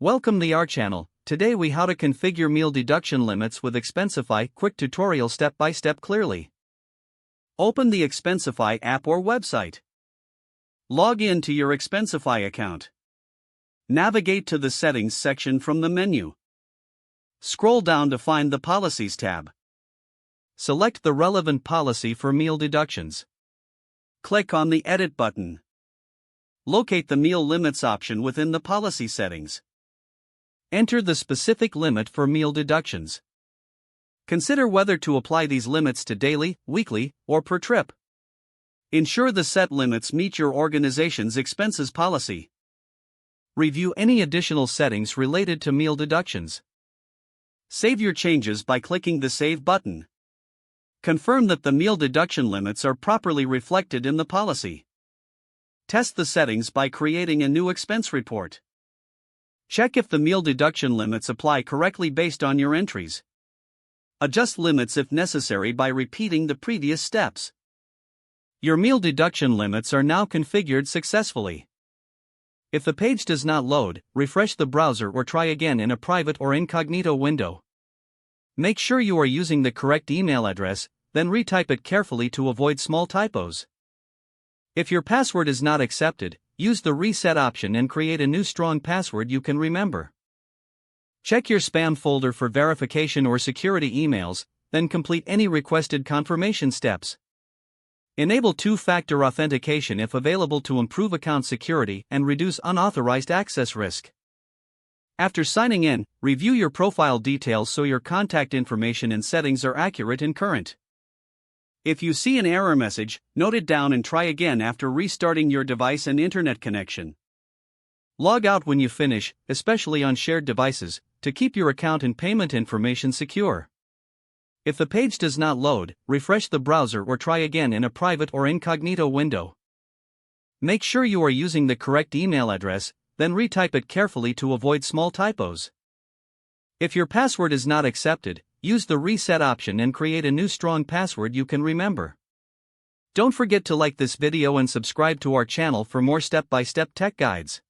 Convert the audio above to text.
Welcome to our channel. Today we how to configure meal deduction limits with Expensify. Quick tutorial step by step clearly. Open the Expensify app or website. Log in to your Expensify account. Navigate to the Settings section from the menu. Scroll down to find the Policies tab. Select the relevant policy for meal deductions. Click on the Edit button. Locate the meal limits option within the policy settings. Enter the specific limit for meal deductions. Consider whether to apply these limits to daily, weekly, or per trip. Ensure the set limits meet your organization's expenses policy. Review any additional settings related to meal deductions. Save your changes by clicking the Save button. Confirm that the meal deduction limits are properly reflected in the policy. Test the settings by creating a new expense report. Check if the meal deduction limits apply correctly based on your entries. Adjust limits if necessary by repeating the previous steps. Your meal deduction limits are now configured successfully. If the page does not load, refresh the browser or try again in a private or incognito window. Make sure you are using the correct email address, then retype it carefully to avoid small typos. If your password is not accepted, use the reset option and create a new strong password you can remember. Check your spam folder for verification or security emails, then complete any requested confirmation steps. Enable two-factor authentication if available to improve account security and reduce unauthorized access risk. After signing in, review your profile details so your contact information and settings are accurate and current. If you see an error message, note it down and try again after restarting your device and internet connection. Log out when you finish, especially on shared devices, to keep your account and payment information secure. If the page does not load, refresh the browser or try again in a private or incognito window. Make sure you are using the correct email address, then retype it carefully to avoid small typos. If your password is not accepted, use the reset option and create a new strong password you can remember. Don't forget to like this video and subscribe to our channel for more step-by-step tech guides.